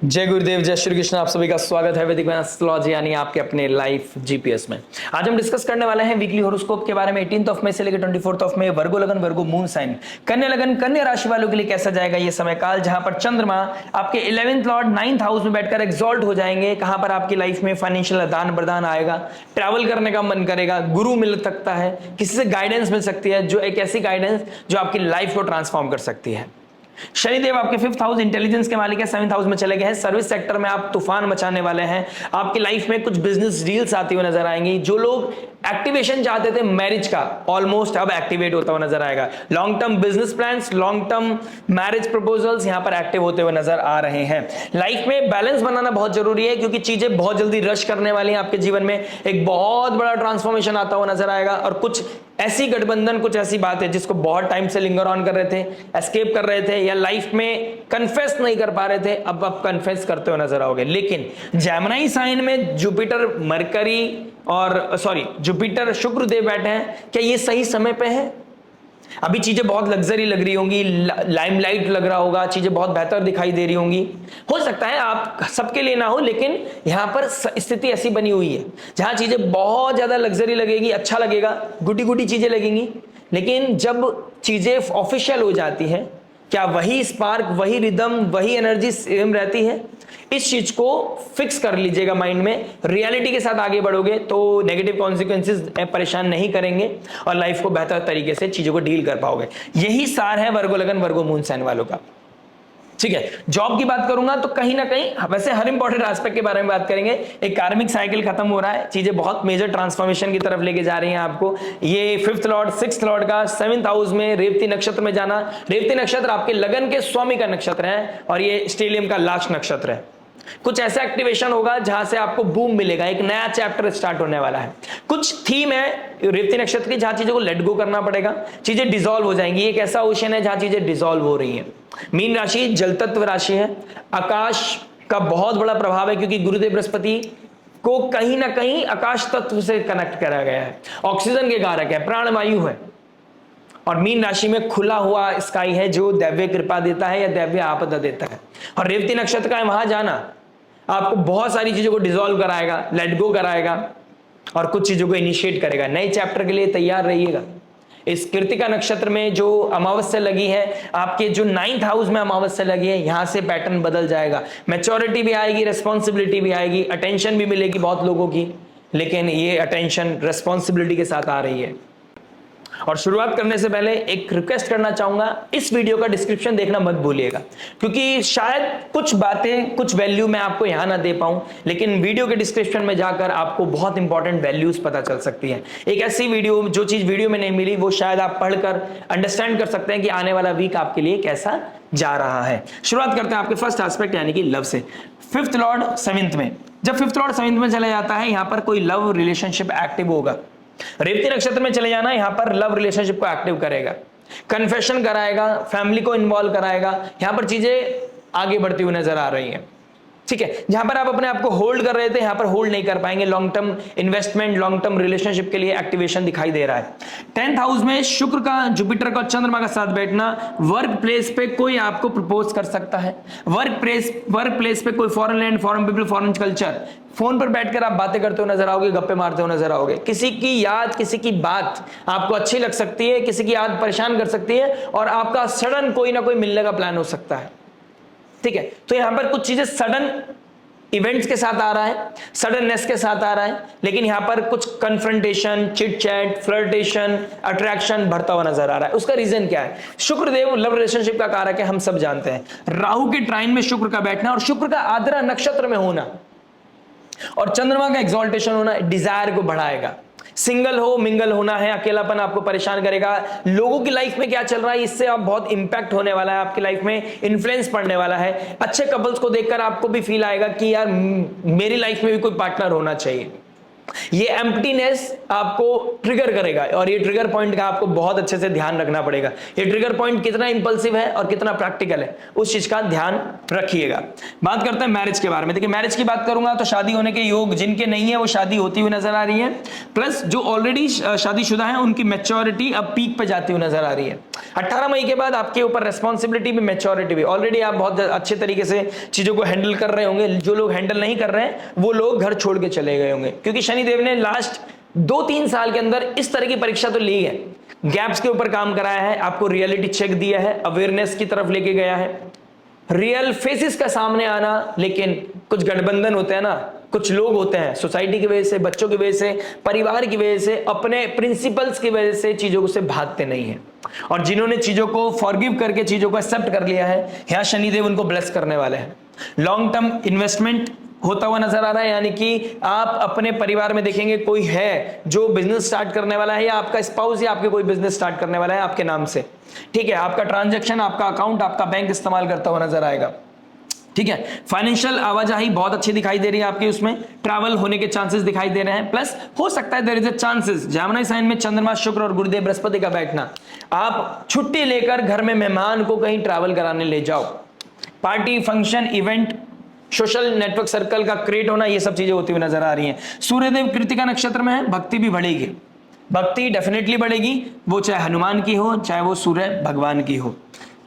जय गुरुदेव, जय श्री कृष्ण। आप सभी का स्वागत है वैदिक एस्ट्रोलॉजी यानी आपके अपने लाइफ जीपीएस में। आज हम डिस्कस करने वाले हैं वीकली हॉरोस्कोप के बारे में। 18 मई से लेकर 24 मई वर्गो लगन वर्गो मून साइन कन्या लगन कन्या राशि वालों के लिए कैसा जाएगा ये समय काल, जहां पर चंद्रमा आपके 11th लॉर्ड 9th हाउस में बैठकर एक्सॉल्ट हो जाएंगे। कहां पर आपकी लाइफ में फाइनेंशियल आदान प्रदान आएगा, ट्रैवल करने का मन करेगा, गुरु मिल सकता है, किसी से गाइडेंस मिल सकती है, जो एक ऐसी गाइडेंस जो आपकी लाइफ को ट्रांसफॉर्म कर सकती है। शनिदेव आपके 5th हाउस इंटेलिजेंस के मालिक है, 7th हाउस में चले गए हैं। सर्विस सेक्टर में आप तूफान मचाने वाले हैं। आपकी लाइफ में कुछ बिजनेस डील्स आती हुई नजर आएंगी। जो लोग एक्टिवेशन चाहते थे मैरिज का, ऑलमोस्ट अब एक्टिवेट होता हुआ नजर आएगा। Long term business plans, long term marriage proposals यहां पर एक्टिव होते हुए नजर आ रहे हैं। लाइफ में बैलेंस बनाना बहुत जरूरी है, क्योंकि चीजें बहुत जल्दी रश करने वाली हैं। आपके जीवन में एक बहुत बड़ा ट्रांसफॉर्मेशन आता हुआ नजर आएगा, और कुछ ऐसी गठबंधन, कुछ ऐसी बात है जिसको बहुत टाइम से लिंगर ऑन कर रहे थे, एस्केप कर रहे थे, या लाइफ में कन्फेस नहीं कर पा रहे थे, अब आप कन्फेस करते हुए नजर आओगे। लेकिन जेमिनी साइन में जुपिटर मरकरी और जुपिटर शुक्र देव बैठे हैं, क्या ये सही समय पे है? अभी चीजें बहुत लग्जरी लग रही होंगी, लाइमलाइट लग रहा होगा, चीजें बहुत बेहतर दिखाई दे रही होंगी। हो सकता है आप सबके लिए ना हो, लेकिन यहां पर स्थिति ऐसी बनी हुई है जहां चीजें बहुत ज्यादा लग्जरी लगेगी, अच्छा लगेगा, गुटी गुटी चीजें लगेंगी। लेकिन जब चीजें ऑफिशियल हो जाती है, क्या वही स्पार्क, वही रिदम, वही एनर्जी सेम रहती है? इस चीज को फिक्स कर लीजिएगा माइंड में। रियलिटी के साथ आगे बढ़ोगे तो नेगेटिव कॉन्सिक्वेंसेस परेशान नहीं करेंगे और लाइफ को बेहतर तरीके से चीजों को डील कर पाओगे। यही सार है वर्गो लगन वर्गो मून साइन वालों का। ठीक है, जॉब की बात करूंगा तो कहीं ना कहीं, वैसे हर इंपॉर्टेंट एस्पेक्ट के बारे में बात करेंगे। एक कार्मिक साइकिल खत्म हो रहा है, चीजें बहुत मेजर ट्रांसफॉर्मेशन की तरफ लेके जा रही हैं आपको। ये 5th लॉर्ड 6th लॉर्ड का 7th हाउस में रेवती नक्षत्र में जाना। रेवती नक्षत्र आपके लगन के स्वामी का नक्षत्र है, और ये स्टेलियम का लास्ट नक्षत्र है। कुछ ऐसा एक्टिवेशन होगा जहां से आपको बूम मिलेगा, एक नया चैप्टर स्टार्ट होने वाला है। कुछ थीम है रेवती नक्षत्र की जहां चीजों को लेट गो करना पड़ेगा, चीजें डिसॉल्व हो जाएंगी। एक ऐसा ओशन है जहां चीजें डिसॉल्व हो रही हैं। मीन राशि जल तत्व राशि है, आकाश का बहुत बड़ा प्रभाव है, क्योंकि गुरुदेव बृहस्पति को कहीं ना कहीं आकाश तत्व से कनेक्ट करा गया है। ऑक्सीजन के कारक है, प्राणवायु है, और मीन राशि में खुला हुआ स्काई है जो दैव्य कृपा देता है या दैव्य आपदा देता है। और रेवती नक्षत्र का वहां जाना आपको बहुत सारी चीजों को डिसॉल्व कराएगा, लेट गो कराएगा, और कुछ चीजों को इनिशिएट करेगा। नए चैप्टर के लिए तैयार रहिएगा। इस कृतिका नक्षत्र में जो अमावस्या लगी है, आपके जो 9th हाउस में अमावस्या लगी है, यहां से पैटर्न बदल जाएगा। मैच्योरिटी भी आएगी, रिस्पॉन्सिबिलिटी भी आएगी, अटेंशन भी मिलेगी बहुत लोगों की, लेकिन ये अटेंशन रिस्पॉन्सिबिलिटी के साथ आ रही है। और शुरुआत करने से पहले एक रिक्वेस्ट करना चाहूंगा, इस वीडियो का डिस्क्रिप्शन देखना मत भूलिएगा, क्योंकि शायद कुछ बातें, कुछ वैल्यू मैं आपको यहां ना दे पाऊं, लेकिन वीडियो के डिस्क्रिप्शन में जाकर आपको बहुत इंपॉर्टेंट वैल्यूज पता चल सकती है। एक ऐसी वीडियो, जो चीज वीडियो में नहीं मिली, वो शायद आप पढ़कर अंडरस्टैंड कर सकते हैं कि आने वाला वीक आपके लिए कैसा जा रहा है। शुरुआत करते हैं आपके फर्स्ट एस्पेक्ट यानी कि लव से। 5th लॉर्ड 7th में, जब 5th लॉर्ड 7th में चला जाता है, यहां पर कोई लव रिलेशनशिप एक्टिव होगा। रेवती नक्षत्र में चले जाना यहां पर लव रिलेशनशिप को एक्टिव करेगा, कन्फेशन कराएगा, फैमिली को इन्वॉल्व कराएगा। यहां पर चीजें आगे बढ़ती हुई नजर आ रही हैं। ठीक है, जहां पर आप अपने आप को होल्ड कर रहे थे, यहां पर होल्ड नहीं कर पाएंगे। Long term investment, long term relationship के लिए एक्टिवेशन दिखाई दे रहा है। 10th हाउस में शुक्र का, जुपिटर का, चंद्रमा का साथ बैठना, वर्क प्लेस पे कोई आपको प्रपोज कर सकता है। वर्क प्लेस पे कोई foreign land, foreign people, foreign culture, phone पर बैठकर आप बातें करते हुए नजर आओगे, गप्पे मारते हुए नजर आओगे। किसी की याद, किसी की बात आपको अच्छी लग सकती है, किसी की याद परेशान कर सकती है, और आपका सडन कोई ना कोई मिलने का प्लान हो सकता है। ठीक है, तो यहां पर कुछ चीजें सडन इवेंट्स के साथ आ रहा है, सडननेस के साथ आ रहा है, लेकिन यहां पर कुछ confrontation, chit chat, flirtation, attraction बढ़ता हुआ नजर आ रहा है। उसका रीजन क्या है? शुक्रदेव लव रिलेशनशिप का कारक है, हम सब जानते हैं। राहु के ट्राइन में शुक्र का बैठना और शुक्र का आद्रा नक्षत्र में होना और चंद्रमा का एक्सॉल्टेशन होना डिजायर को बढ़ाएगा। सिंगल हो, मिंगल होना है, अकेलापन आपको परेशान करेगा। लोगों की लाइफ में क्या चल रहा है, इससे आप बहुत इंपैक्ट होने वाला है, आपकी लाइफ में इन्फ्लुएंस पड़ने वाला है। अच्छे कपल्स को देखकर आपको भी फील आएगा कि यार मेरी लाइफ में भी कोई पार्टनर होना चाहिए। ये एम्प्टीनेस आपको ट्रिगर करेगा, और ये ट्रिगर पॉइंट का आपको बहुत अच्छे से ध्यान रखना पड़ेगा। ये ट्रिगर पॉइंट कितना इंपल्सिव है और कितना प्रैक्टिकल है, उस चीज का ध्यान रखिएगा। बात करते हैं मैरिज के बारे में। देखिए, मैरिज की बात करूंगा तो शादी होने के योग जिनके नहीं है वो शादी होती हुई नजर आ रही है, प्लस जो ऑलरेडी शादीशुदा है उनकी मैच्योरिटी अब पीक पे जाती हुई नजर आ रही है। 18 मई के बाद आपके ऊपर रेस्पॉन्सिबिलिटी भी, मैच्योरिटी भी, ऑलरेडी आप बहुत अच्छे तरीके से चीजों को हैंडल कर रहे होंगे। जो लोग हैंडल नहीं कर रहे हैं वो लोग घर छोड़ के चले गए होंगे, क्योंकि शनिदेव ने लास्ट 2-3 साल के अंदर इस तरह की परीक्षा तो ली है, गैप्स के ऊपर काम कराया है, आपको रियलिटी चेक दिया है, अवेयरनेस की तरफ लेके गया है, रियल फेसेस का सामने आना। लेकिन कुछ गठबंधन होते हैं ना, कुछ लोग होते हैं सोसाइटी की वजह से, बच्चों की वजह से, परिवार की वजह से, अपने प्रिंसिपल्स की वजह से चीजों से भागते नहीं हैं, और जिन्होंने चीजों को फॉरगिव करके चीजों को एक्सेप्ट कर लिया है, यहां शनिदेव उनको ब्लेस करने वाले हैं। लॉन्ग टर्म इन्वेस्टमेंट होता हुआ नजर आ रहा है, यानी कि आप अपने परिवार में देखेंगे कोई है जो बिजनेस स्टार्ट करने वाला है, या आपका स्पाउस या आपके कोई बिजनेस स्टार्ट करने वाला है आपके नाम से। ठीक है, आपका ट्रांजैक्शन, आपका अकाउंट, आपका बैंक इस्तेमाल करता हुआ नजर आएगा। ठीक है, फाइनेंशियल आवाजाही बहुत अच्छी दिखाई दे रही है आपकी, उसमें ट्रैवल होने के चांसेस दिखाई दे रहे हैं, प्लस हो सकता है there is a chances Gemini sign में चंद्रमा, शुक्र और गुरुदेव बृहस्पति का बैठना, आप छुट्टी लेकर घर में मेहमान को कहीं ट्रैवल कराने ले जाओ। Party, function, event, social network circle का क्रिएट होना, ये सब चीजें होती हुई नजर आ रही हैं। सूर्यदेव कृतिका नक्षत्र में है, भक्ति भी बढ़ेगी, भक्ति डेफिनेटली बढ़ेगी, वो चाहे हनुमान की हो चाहे वो सूर्य भगवान की हो।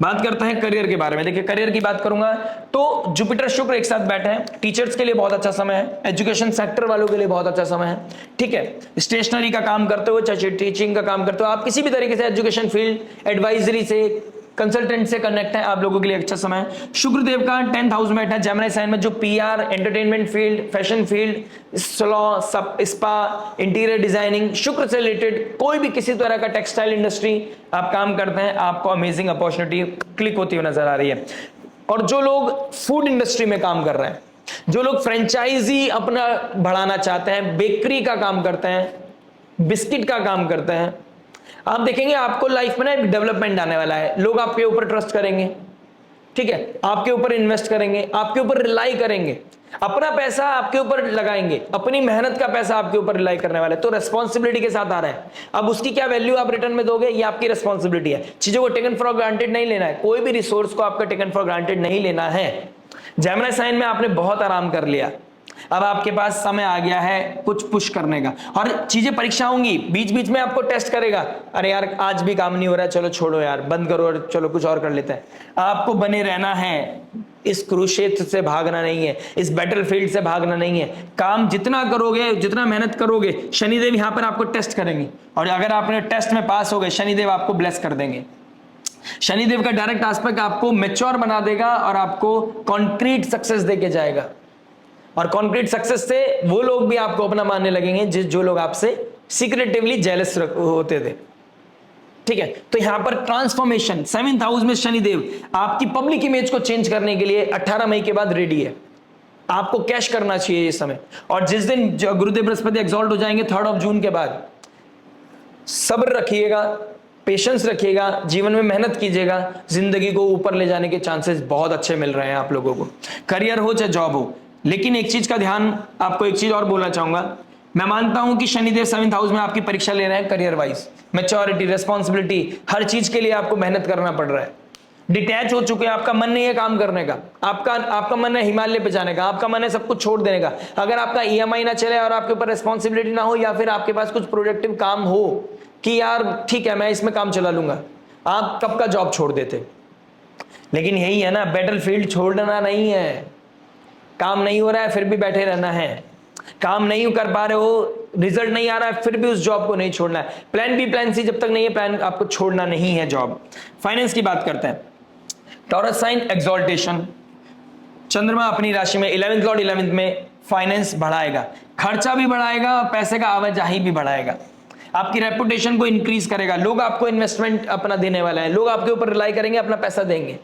बात करते हैं करियर के बारे में। देखिए, करियर की बात करूंगा तो जुपिटर शुक्र एक साथ बैठे हैं, टीचर्स के लिए बहुत अच्छा समय है, एजुकेशन सेक्टर वालों के लिए बहुत अच्छा समय है। ठीक है, स्टेशनरी का काम करते हो चाहे टीचिंग का काम करते हो, आप किसी भी तरीके से एजुकेशन फील्ड, एडवाइजरी से, कंसल्टेंट से कनेक्ट है, आप लोगों के लिए अच्छा समय है। शुक्रदेव का 10th हाउस में बैठा है जेमिनी साइन में, जो PR, entertainment field, fashion field, salon, spa, interior designing, शुक्र से रिलेटेड कोई भी किसी तरह का टेक्सटाइल इंडस्ट्री आप काम करते हैं, आपको अमेजिंग अपॉर्चुनिटी क्लिक होती हुई नजर आ रही है। और जो लोग फूड इंडस्ट्री में काम कर रहे हैं, जो लोग फ्रेंचाइजी अपना बढ़ाना चाहते हैं, बेकरी का काम करते हैं, बिस्किट का काम करते हैं, आप देखेंगे आपको लाइफ में ना एक डेवलपमेंट आने वाला है। लोग आपके ऊपर ट्रस्ट करेंगे, ठीक है, आपके ऊपर इन्वेस्ट करेंगे, आपके ऊपर रिलाई करेंगे, अपना पैसा आपके ऊपर लगाएंगे, अपनी मेहनत का पैसा आपके ऊपर रिलाई करने वाले। तो रेस्पॉन्सिबिलिटी के साथ आ रहा है। अब उसकी क्या वैल्यू आप रिटर्न में दोगे, ये आपकी रेस्पॉन्सिबिलिटी है। चीजों को टेकन फॉर ग्रांटेड नहीं लेना है, कोई भी रिसोर्स को आपका टेकन फॉर ग्रांटेड नहीं लेना है। जेमिनी साइन में आपने बहुत आराम कर लिया, अब आपके पास समय आ गया है कुछ पुश करने का, और चीजें परीक्षा होंगी, बीच बीच में आपको टेस्ट करेगा। अरे यार आज भी काम नहीं हो रहा है, चलो छोड़ो यार, बंद करो और चलो कुछ और कर लेते हैं। आपको बने रहना है, इस कुरुक्षेत्र से भागना नहीं है, इस बैटलफील्ड से भागना नहीं है। काम जितना करोगे, जितना मेहनत करोगे, शनिदेव यहां पर आपको टेस्ट करेंगे, और अगर आपने टेस्ट में पास हो गए, शनिदेव आपको ब्लेस कर देंगे। शनिदेव का डायरेक्ट एस्पेक्ट आपको मैच्योर बना देगा और आपको कॉन्क्रीट सक्सेस देके जाएगा, और कॉन्क्रीट सक्सेस से वो लोग भी आपको अपना मानने लगेंगे जो लोग आपसे सीक्रेटिवली जेलस होते थे। ठीक है, तो यहां पर ट्रांसफॉर्मेशन, 7th हाउस में शनिदेव आपकी पब्लिक इमेज को चेंज करने के लिए 18 मई के बाद रेडी है। आपको कैश करना चाहिए ये समय, और जिस दिन गुरुदेव बृहस्पति एग्जॉल्ट हो जाएंगे 3rd जून के बाद, सब्र रखिएगा, पेशेंस रखिएगा, जीवन में मेहनत कीजिएगा, जिंदगी को ऊपर ले जाने के चांसेस बहुत अच्छे मिल रहे हैं आप लोगों को, करियर हो चाहे जॉब हो। लेकिन एक चीज का ध्यान, आपको एक चीज और बोलना चाहूंगा, मैं मानता हूं कि शनिदेव 7th हाउस में आपकी परीक्षा ले रहे हैं करियर वाइज, मैच्योरिटी, रेस्पॉन्सिबिलिटी, हर चीज के लिए आपको मेहनत करना पड़ रहा है। डिटैच हो चुके हैं, आपका मन नहीं है काम करने का, आपका मन है हिमालय पे जाने का, आपका मन है सब कुछ छोड़ देने का। अगर आपका ईएमआई ना चले और आपके ऊपर रेस्पॉन्सिबिलिटी ना हो, या फिर आपके पास कुछ प्रोडक्टिव काम हो कि यार ठीक है मैं इसमें काम चला लूंगा, आप कब का जॉब छोड़ देते। लेकिन यही है ना, बैटलफील्ड छोड़ना नहीं है। काम नहीं हो रहा है फिर भी बैठे रहना है, काम नहीं कर पा रहे हो, रिजल्ट नहीं आ रहा है, फिर भी उस जॉब को नहीं छोड़ना है। प्लान बी प्लान सी जब तक नहीं है, प्लान आपको छोड़ना नहीं है जॉब। फाइनेंस की बात करते हैं, टॉरस साइन एक्सॉल्टेशन, चंद्रमा अपनी राशि में 11th लॉर्ड 11th में, फाइनेंस बढ़ाएगा, खर्चा भी बढ़ाएगा और पैसे का आवाजाही भी बढ़ाएगा, आपकी रेपुटेशन को इंक्रीज करेगा। लोग आपको इन्वेस्टमेंट अपना देने वाला है, लोग आपके ऊपर रिलाई करेंगे, अपना पैसा देंगे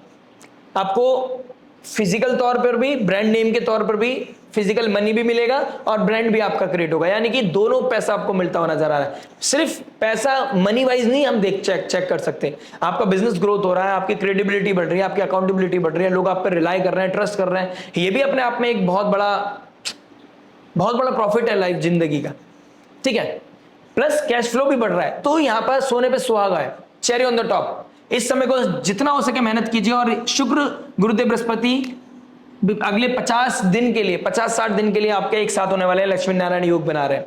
आपको। फिजिकल तौर पर भी, ब्रांड नेम के तौर पर भी फिजिकल मनी भी मिलेगा और ब्रांड भी आपका क्रिएट होगा, यानी कि दोनों पैसा आपको मिलता हुआ नजर आ रहा है। सिर्फ पैसा मनी वाइज नहीं हम चेक कर सकते, आपका बिजनेस ग्रोथ हो रहा है, आपकी क्रेडिबिलिटी बढ़ रही है, आपकी अकाउंटेबिलिटी बढ़ रही है, लोग आप पर रिलाई कर रहे हैं, ट्रस्ट कर रहे हैं। ये भी अपने आप में एक बहुत बड़ा प्रॉफिट है लाइफ जिंदगी का। ठीक है, प्लस कैश फ्लो भी बढ़ रहा है, तो यहां पर सोने पे सुहागा है, चेरी ऑन द टॉप। इस समय को जितना हो सके मेहनत कीजिए, और शुक्र गुरुदेव बृहस्पति अगले 50 दिन के लिए, 50-60 दिन के लिए आपके एक साथ होने वाले लक्ष्मी नारायण योग बना रहे हैं।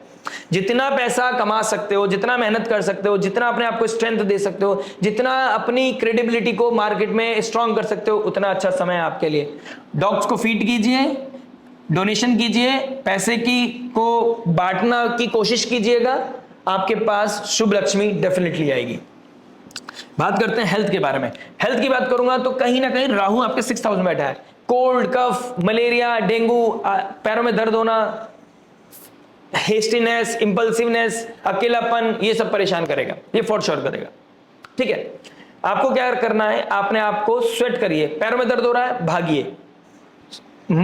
जितना पैसा कमा सकते हो, जितना मेहनत कर सकते हो, जितना अपने आप को स्ट्रेंथ दे सकते हो, जितना अपनी क्रेडिबिलिटी को मार्केट में स्ट्रांग कर सकते हो, उतना अच्छा समय है आपके लिए। डॉग्स को फीड कीजिए, डोनेशन कीजिए, पैसे की को बांटना की कोशिश कीजिएगा, आपके पास शुभ लक्ष्मी डेफिनेटली आएगी। बात करते हैं हेल्थ के बारे में। हेल्थ की बात करूंगा तो कहीं ना कहीं राहु आपके 6th हाउस में बैठा है। कोल्ड, कफ, मलेरिया, डेंगू, पैरों में दर्द होना, हेस्टीनेस, इंपल्सिवनेस, अकेलापन, ये सब परेशान करेगा, ये फॉर श्योर करेगा। ठीक है, आपको क्या करना है, आपने आपको स्वेट करिए, पैरों में दर्द हो रहा है भागिए,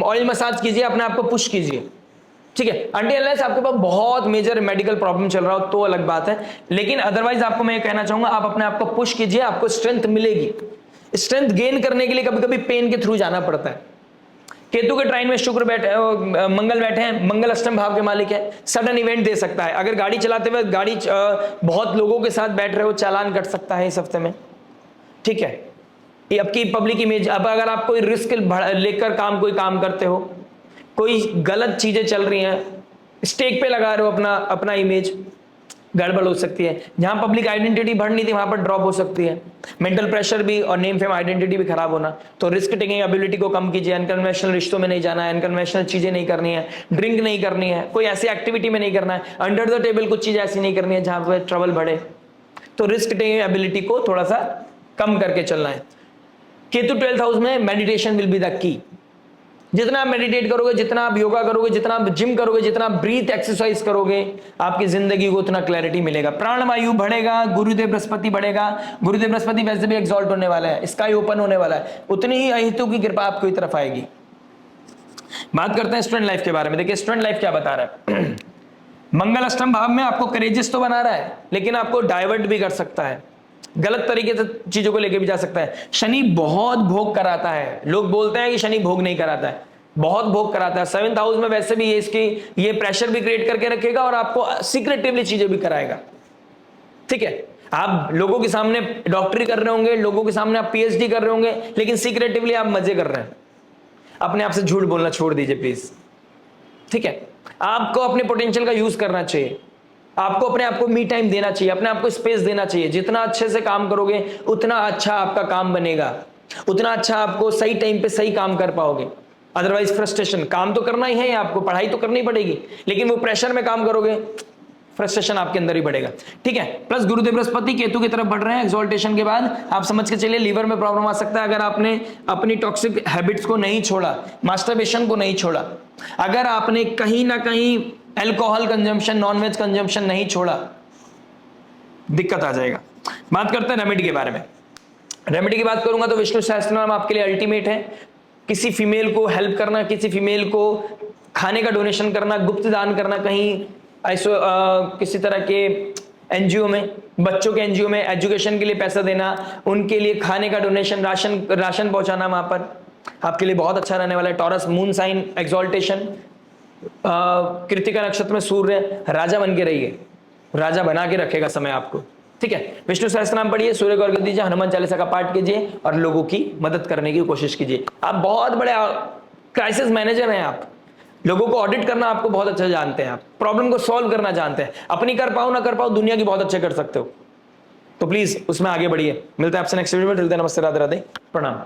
ऑयल मसाज कीजिए, अपने आप को पुश कीजिए। ठीक है, अनटिल अनलेस आपके पास बहुत मेजर मेडिकल प्रॉब्लम चल रहा हो तो अलग बात है, लेकिन अदरवाइज आपको मैं ये कहना चाहूंगा, आप अपने आप को पुश कीजिए, आपको स्ट्रेंथ मिलेगी। स्ट्रेंथ गेन करने के लिए कभी कभी पेन के थ्रू जाना पड़ता है। केतु के ट्राइन में शुक्र बैठे, मंगल बैठे हैं, मंगल अष्टम भाव के मालिक है, सडन इवेंट दे सकता है। अगर गाड़ी चलाते हुए गाड़ी बहुत लोगों के साथ बैठ रहे हो, चालान कट सकता है इस हफ्ते में। ठीक है, ये आपकी पब्लिक इमेज, अब अगर आप कोई रिस्क लेकर कोई काम करते हो, कोई गलत चीजें चल रही हैं, स्टेक पे लगा रहे हो अपना इमेज, गड़बड़ हो सकती है। जहां पब्लिक आइडेंटिटी बढ़नी थी वहां पर ड्रॉप हो सकती है। मेंटल प्रेशर भी और नेम फेम आइडेंटिटी भी खराब होना। तो रिस्क टेकिंग एबिलिटी को कम कीजिए, अनकन्वेंशनल रिश्तों में नहीं जाना है, अनकन्वेंशनल चीजें नहीं करनी है, ड्रिंक नहीं करनी है, कोई ऐसी एक्टिविटी में नहीं करना है, अंडर द टेबल कुछ चीज ऐसी नहीं करनी है जहां पर ट्रबल बढ़े। तो रिस्क टेकिंग एबिलिटी को थोड़ा सा कम करके चलना है। केतु 12th हाउस में, meditation will be the key. जितना आप मेडिटेट करोगे, जितना आप योगा करोगे, जितना आप जिम करोगे, जितना आप ब्रीथ एक्सरसाइज करोगे, आपकी जिंदगी को उतना क्लैरिटी मिलेगा। प्राणवायु बढ़ेगा, गुरुदेव बृहस्पति बढ़ेगा। गुरुदेव बृहस्पति वैसे भी एक्सॉल्ट होने वाला है, स्काई ओपन होने वाला है, उतनी ही अहितु की कृपा आपकी तरफ आएगी। बात करते हैं स्टूडेंट लाइफ के बारे में। देखिए स्टूडेंट लाइफ क्या बता रहा है। मंगल अष्टम भाव में आपको करेजियस तो बना रहा है, लेकिन आपको डाइवर्ट भी कर सकता है, गलत तरीके से चीजों को लेके भी जा सकता है। शनि बहुत भोग कराता है, लोग बोलते हैं कि शनि भोग नहीं कराता है, बहुत भोग कराता है। 7th हाउस में वैसे भी ये प्रेशर भी क्रिएट करके रखेगा और आपको सीक्रेटिवली चीजें भी कराएगा। ठीक है, आप लोगों के सामने डॉक्टरी कर रहे होंगे, लोगों के सामने आप पीएचडी कर रहे होंगे, लेकिन सीक्रेटिवली आप मजे कर रहे हैं। अपने आप से झूठ बोलना छोड़ दीजिए प्लीज। ठीक है, आपको अपने पोटेंशियल का यूज करना चाहिए, आपको अपने आप को मी टाइम देना चाहिए, अपने आप को स्पेस देना चाहिए। जितना अच्छे से काम करोगे उतना अच्छा आपका काम बनेगा, उतना अच्छा आपको सही टाइम पे सही काम कर पाओगे। अदरवाइज फ्रस्ट्रेशन, काम तो करना ही है, आपको पढ़ाई तो करनी पड़ेगी, लेकिन वो प्रेशर में काम करोगे, फ्रस्ट्रेशन आपके अंदर ही बढ़ेगा। ठीक है, प्लस गुरुदेव बृहस्पति केतु की तरफ बढ़ रहे हैं एक्सॉल्टेशन के बाद। आप समझ के चलिए लीवर में प्रॉब्लम आ सकता है अगर आपने अपनी टॉक्सिक हैबिट्स को नहीं छोड़ा, मास्टरबेशन को नहीं छोड़ा, अगर आपने कहीं ना कहीं अल्कोहल कंजम्पशन, नॉनवेज कंजम्पशन नहीं छोड़ा, दिक्कत आ जाएगा। बात करते हैं रेमेडी के बारे में। रेमेडी की बात करूंगा तो विष्णु सहस्त्रनाम आपके लिए अल्टीमेट है। किसी फीमेल को हेल्प करना, किसी फीमेल को खाने का डोनेशन करना, गुप्त दान करना, कहीं किसी तरह के एनजीओ में, बच्चों के एनजीओ में एजुकेशन के लिए पैसा देना, उनके लिए खाने का डोनेशन, राशन पहुंचाना, वहां पर आपके लिए बहुत अच्छा रहने वाला है। Taurus moon sign exaltation, Krittika नक्षत्र में सूर्य, राजा बन के रहिए, राजा बना के रखेगा समय आपको। ठीक है, विष्णु सहस्त्रनाम पढ़िए, सूर्य को अर्घ्य दीजिए, हनुमान चालीसा का पाठ कीजिए और लोगों की मदद करने की कोशिश कीजिए। आप बहुत बड़े क्राइसिस मैनेजर हैं, आप लोगों को ऑडिट करना आपको बहुत अच्छा जानते हैं, आप प्रॉब्लम को सॉल्व करना जानते हैं। अपनी कर पाओ ना कर पाओ, दुनिया की बहुत अच्छे कर सकते हो, तो प्लीज उसमें आगे बढ़िए। मिलते हैं आपसे नेक्स्ट वीडियो में। नमस्ते, राधे राधे, प्रणाम।